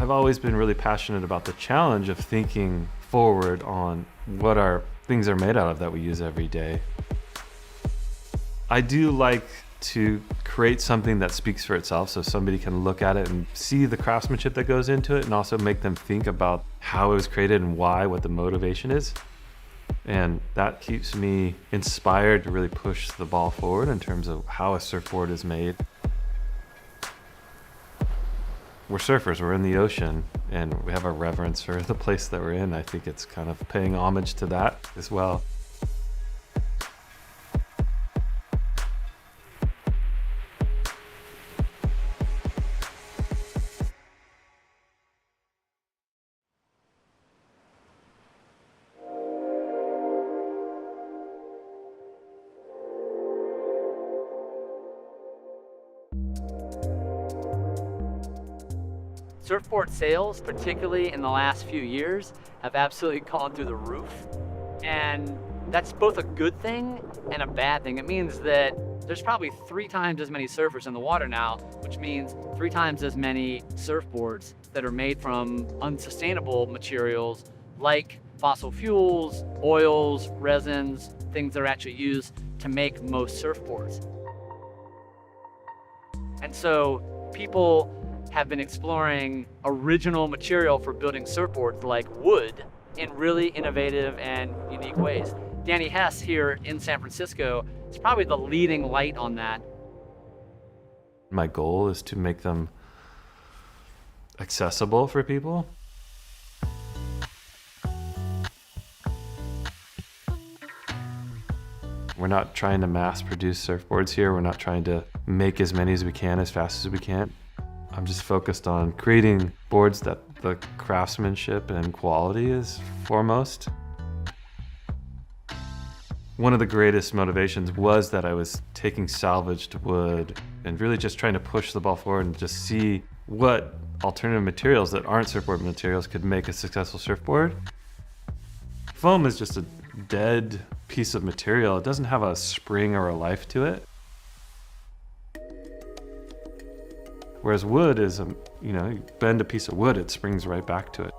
I've always been really passionate about the challenge of thinking forward on what our things are made out of that we use every day. I do like to create something that speaks for itself so somebody can look at it and see the craftsmanship that goes into it, and also make them think about how it was created and why, what the motivation is. And that keeps me inspired to really push the ball forward in terms of how a surfboard is made. We're surfers, we're in the ocean, and we have a reverence for the place that we're in. I think it's kind of paying homage to that as well. Surfboard sales, particularly in the last few years, have absolutely gone through the roof. And that's both a good thing and a bad thing. It means that there's probably 3 times as many surfers in the water now, which means 3 times as many surfboards that are made from unsustainable materials like fossil fuels, oils, resins, things that are actually used to make most surfboards. And so people have been exploring original material for building surfboards like wood in really innovative and unique ways. Danny Hess here in San Francisco is probably the leading light on that. My goal is to make them accessible for people. We're not trying to mass produce surfboards here. We're not trying to make as many as we can as fast as we can. I'm just focused on creating boards that the craftsmanship and quality is foremost. One of the greatest motivations was that I was taking salvaged wood and really just trying to push the ball forward and just see what alternative materials that aren't surfboard materials could make a successful surfboard. Foam is just a dead piece of material. It doesn't have a spring or a life to it. Whereas wood is, you bend a piece of wood, it springs right back to it.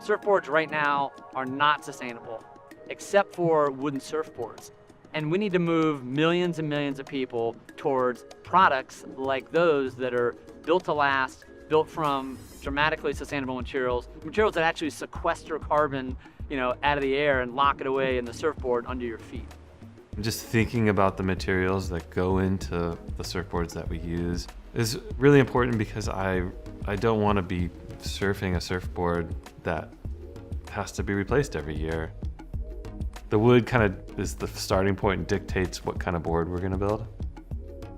Surfboards right now are not sustainable, except for wooden surfboards. And we need to move millions and millions of people towards products like those that are built to last, built from dramatically sustainable materials that actually sequester carbon, out of the air and lock it away in the surfboard under your feet. Just thinking about the materials that go into the surfboards that we use is really important, because I don't want to be surfing a surfboard that has to be replaced every year. The wood kind of is the starting point and dictates what kind of board we're going to build.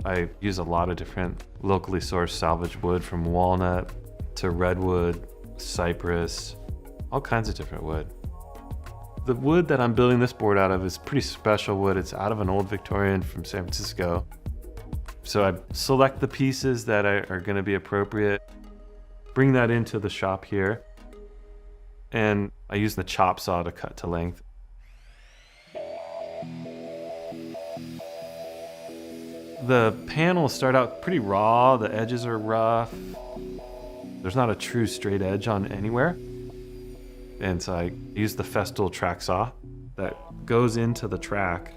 I use a lot of different locally sourced salvage wood, from walnut to redwood, cypress, all kinds of different wood. The wood that I'm building this board out of is pretty special wood. It's out of an old Victorian from San Francisco. So I select the pieces that are going to be appropriate, bring that into the shop here, and I use the chop saw to cut to length. The panels start out pretty raw, the edges are rough. There's not a true straight edge on anywhere. And so I use the Festool track saw that goes into the track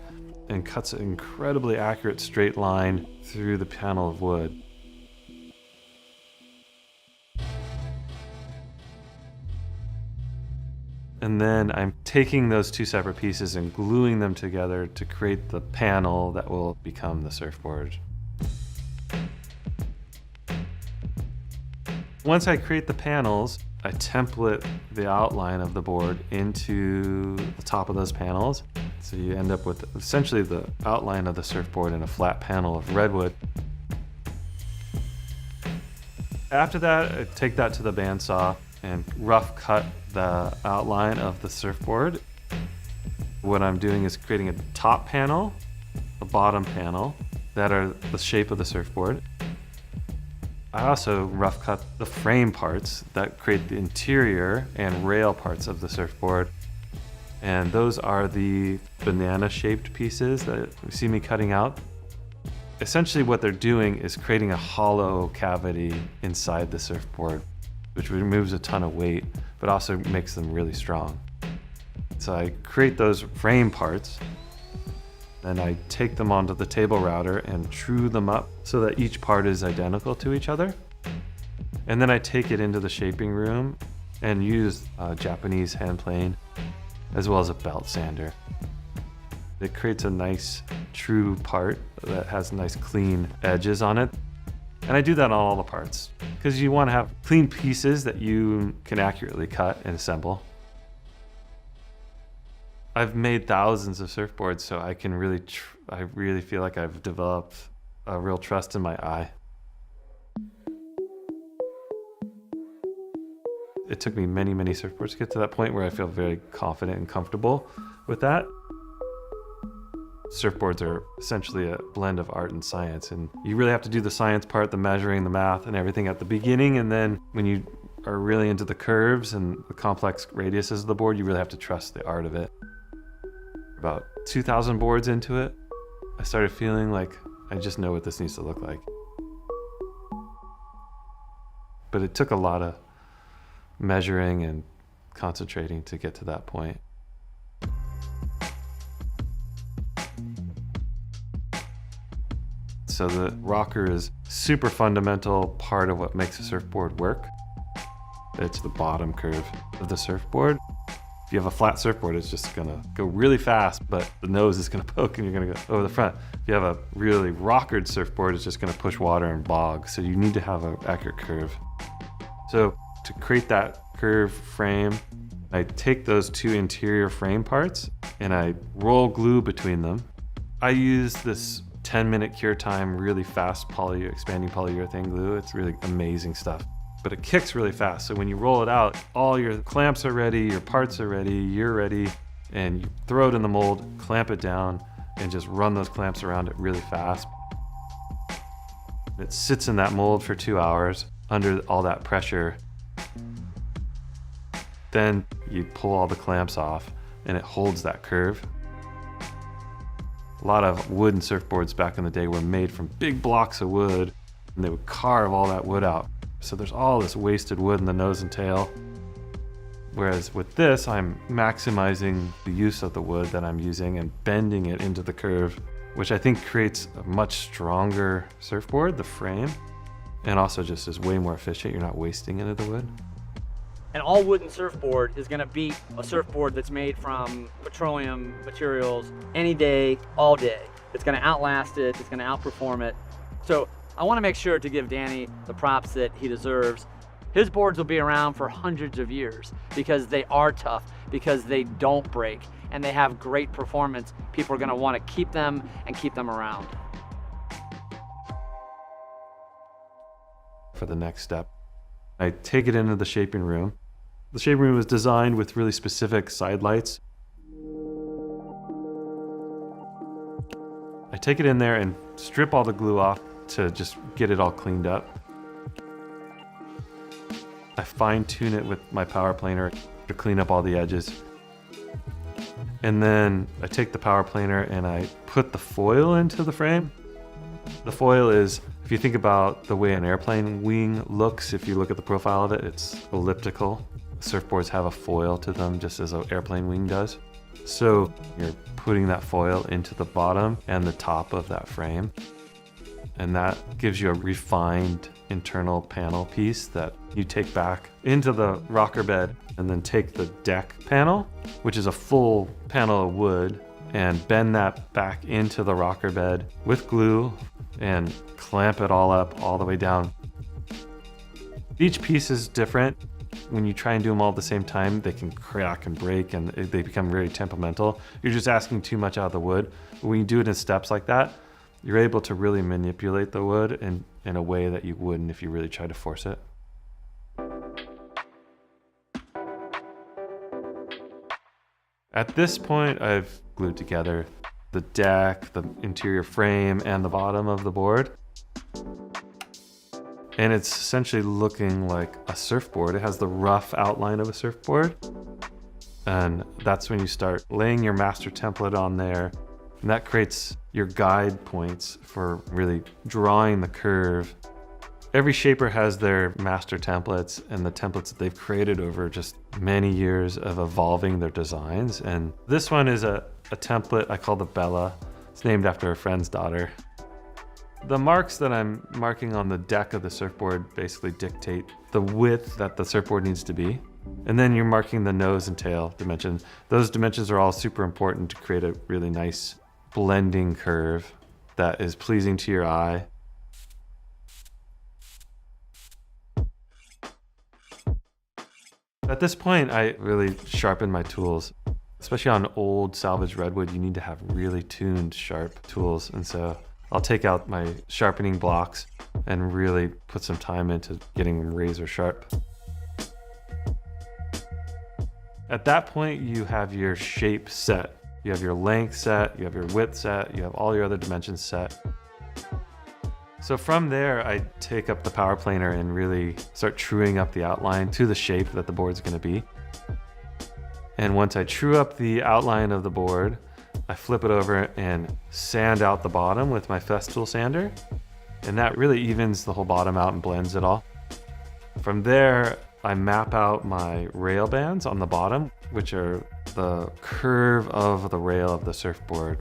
and cuts an incredibly accurate straight line through the panel of wood. And then I'm taking those 2 separate pieces and gluing them together to create the panel that will become the surfboard. Once I create the panels, I template the outline of the board into the top of those panels. So you end up with essentially the outline of the surfboard in a flat panel of redwood. After that, I take that to the bandsaw and rough cut the outline of the surfboard. What I'm doing is creating a top panel, a bottom panel that are the shape of the surfboard. I also rough cut the frame parts that create the interior and rail parts of the surfboard. And those are the banana-shaped pieces that you see me cutting out. Essentially what they're doing is creating a hollow cavity inside the surfboard. which removes a ton of weight, but also makes them really strong. So I create those frame parts, and I take them onto the table router and true them up so that each part is identical to each other. And then I take it into the shaping room and use a Japanese hand plane as well as a belt sander. It creates a nice true part that has nice clean edges on it. And I do that on all the parts because you want to have clean pieces that you can accurately cut and assemble. I've made thousands of surfboards, so I can I really feel like I've developed a real trust in my eye. It took me many, many surfboards to get to that point where I feel very confident and comfortable with that. Surfboards are essentially a blend of art and science, and you really have to do the science part, the measuring, the math, and everything at the beginning, and then when you are really into the curves and the complex radiuses of the board, you really have to trust the art of it. About 2,000 boards into it, I started feeling like I just know what this needs to look like. But it took a lot of measuring and concentrating to get to that point. So the rocker is super fundamental part of what makes a surfboard work. It's the bottom curve of the surfboard. If you have a flat surfboard, it's just gonna go really fast, but the nose is gonna poke and you're gonna go over the front. If you have a really rockered surfboard, it's just gonna push water and bog. So you need to have an accurate curve. So to create that curve frame, I take those two interior frame parts and I roll glue between them. I use this 10-minute cure time, really fast expanding polyurethane glue. It's really amazing stuff. But it kicks really fast. So when you roll it out, all your clamps are ready, your parts are ready, you're ready, and you throw it in the mold, clamp it down, and just run those clamps around it really fast. It sits in that mold for 2 hours under all that pressure. Then you pull all the clamps off and it holds that curve. A lot of wooden surfboards back in the day were made from big blocks of wood, and they would carve all that wood out. So there's all this wasted wood in the nose and tail. Whereas with this, I'm maximizing the use of the wood that I'm using and bending it into the curve, which I think creates a much stronger surfboard, the frame, and also just is way more efficient. You're not wasting any of the wood. An all wooden surfboard is gonna beat a surfboard that's made from petroleum materials any day, all day. It's gonna outlast it, it's gonna outperform it. So I wanna make sure to give Danny the props that he deserves. His boards will be around for hundreds of years because they are tough, because they don't break, and they have great performance. People are gonna wanna keep them and keep them around. For the next step, I take it into the shaping room. The shaping room was designed with really specific side lights. I take it in there and strip all the glue off to just get it all cleaned up. I fine tune it with my power planer to clean up all the edges. And then I take the power planer and I put the foil into the frame. The foil is, if you think about the way an airplane wing looks, if you look at the profile of it, it's elliptical. Surfboards have a foil to them just as an airplane wing does. So you're putting that foil into the bottom and the top of that frame. And that gives you a refined internal panel piece that you take back into the rocker bed and then take the deck panel, which is a full panel of wood, and bend that back into the rocker bed with glue and clamp it all up all the way down. Each piece is different. When you try and do them all at the same time, they can crack and break and they become very temperamental. You're just asking too much out of the wood. But when you do it in steps like that, you're able to really manipulate the wood in a way that you wouldn't if you really try to force it. At this point, I've glued together the deck, the interior frame, and the bottom of the board. And it's essentially looking like a surfboard. It has the rough outline of a surfboard. And that's when you start laying your master template on there. And that creates your guide points for really drawing the curve Every shaper has their master templates and the templates that they've created over just many years of evolving their designs. And this one is a template I call the Bella. It's named after a friend's daughter. The marks that I'm marking on the deck of the surfboard basically dictate the width that the surfboard needs to be. And then you're marking the nose and tail dimensions. Those dimensions are all super important to create a really nice blending curve that is pleasing to your eye. At this point, I really sharpen my tools. Especially on old salvage redwood, you need to have really tuned, sharp tools. And so I'll take out my sharpening blocks and really put some time into getting them razor sharp. At that point, you have your shape set. You have your length set, you have your width set, you have all your other dimensions set. So from there, I take up the power planer and really start truing up the outline to the shape that the board's gonna be. And once I true up the outline of the board, I flip it over and sand out the bottom with my Festool sander. And that really evens the whole bottom out and blends it all. From there, I map out my rail bands on the bottom, which are the curve of the rail of the surfboard.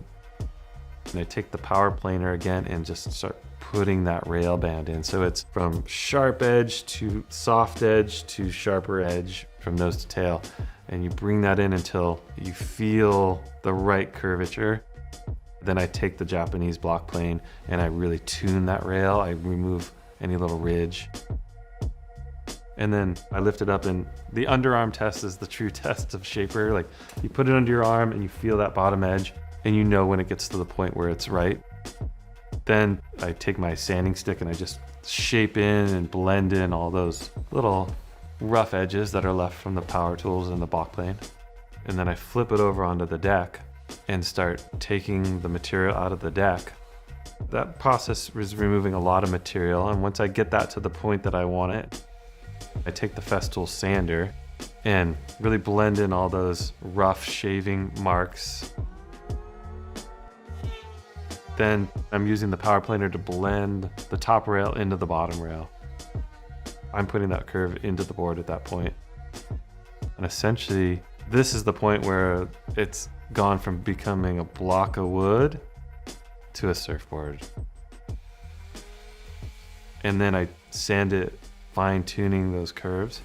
And I take the power planer again and just start putting that rail band in. So it's from sharp edge to soft edge to sharper edge from nose to tail. And you bring that in until you feel the right curvature. Then I take the Japanese block plane and I really tune that rail. I remove any little ridge. And then I lift it up, and the underarm test is the true test of shaper. Like, you put it under your arm and you feel that bottom edge and you know when it gets to the point where it's right. Then I take my sanding stick and I just shape in and blend in all those little rough edges that are left from the power tools and the block plane. And then I flip it over onto the deck and start taking the material out of the deck. That process is removing a lot of material, and once I get that to the point that I want it, I take the Festool sander and really blend in all those rough shaving marks. Then I'm using the power planer to blend the top rail into the bottom rail. I'm putting that curve into the board at that point. And essentially, this is the point where it's gone from becoming a block of wood to a surfboard. And then I sand it, fine-tuning those curves.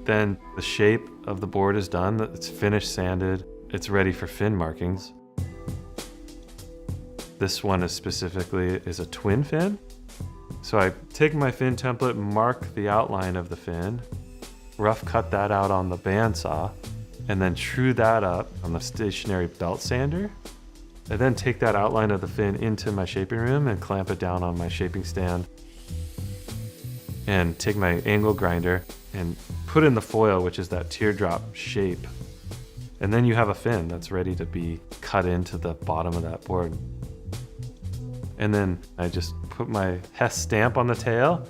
Then the shape of the board is done. It's finished sanded. It's ready for fin markings. This one is specifically a twin fin. So I take my fin template, mark the outline of the fin, rough cut that out on the bandsaw, and then true that up on the stationary belt sander. I then take that outline of the fin into my shaping room and clamp it down on my shaping stand. And take my angle grinder and put in the foil, which is that teardrop shape. And then you have a fin that's ready to be cut into the bottom of that board. And then I just put my Hess stamp on the tail,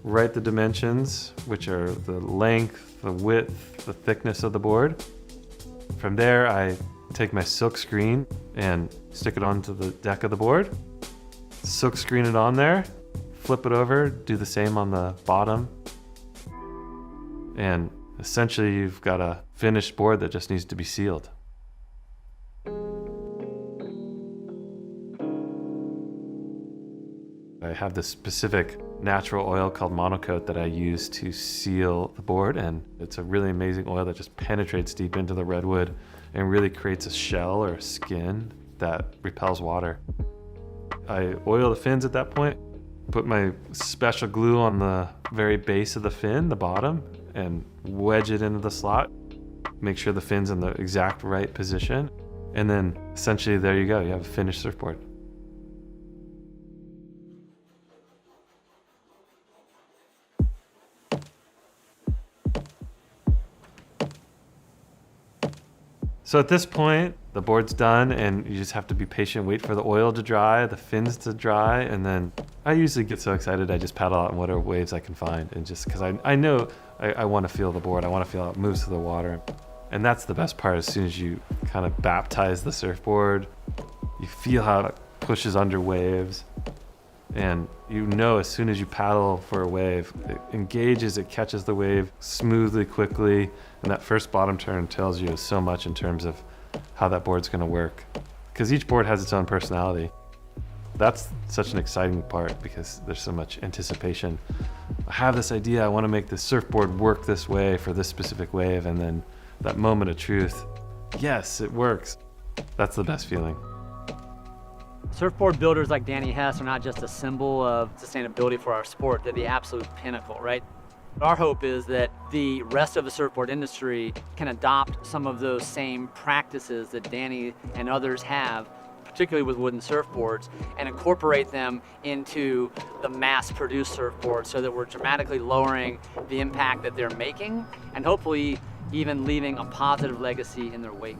write the dimensions, which are the length, the width, the thickness of the board. From there, I take my silk screen and stick it onto the deck of the board, silk screen it on there, flip it over, do the same on the bottom. And essentially you've got a finished board that just needs to be sealed. I have this specific natural oil called monocoat that I use to seal the board, and it's a really amazing oil that just penetrates deep into the redwood and really creates a shell or a skin that repels water. I oil the fins at that point, put my special glue on the very base of the fin, the bottom, and wedge it into the slot. Make sure the fin's in the exact right position, and then essentially there you go, you have a finished surfboard. So at this point, the board's done and you just have to be patient, wait for the oil to dry, the fins to dry, and then I usually get so excited I just paddle out in whatever waves I can find, and just because I know I want to feel the board, I want to feel how it moves to the water. And that's the best part. As soon as you kind of baptize the surfboard, you feel how it pushes under waves. And you know, as soon as you paddle for a wave, it engages, it catches the wave smoothly, quickly. And that first bottom turn tells you so much in terms of how that board's gonna work. Because each board has its own personality. That's such an exciting part because there's so much anticipation. I have this idea, I wanna make this surfboard work this way for this specific wave, and then that moment of truth, yes, it works. That's the best feeling. Surfboard builders like Danny Hess are not just a symbol of sustainability for our sport, they're the absolute pinnacle, right? Our hope is that the rest of the surfboard industry can adopt some of those same practices that Danny and others have, particularly with wooden surfboards, and incorporate them into the mass-produced surfboard so that we're dramatically lowering the impact that they're making and hopefully even leaving a positive legacy in their wake.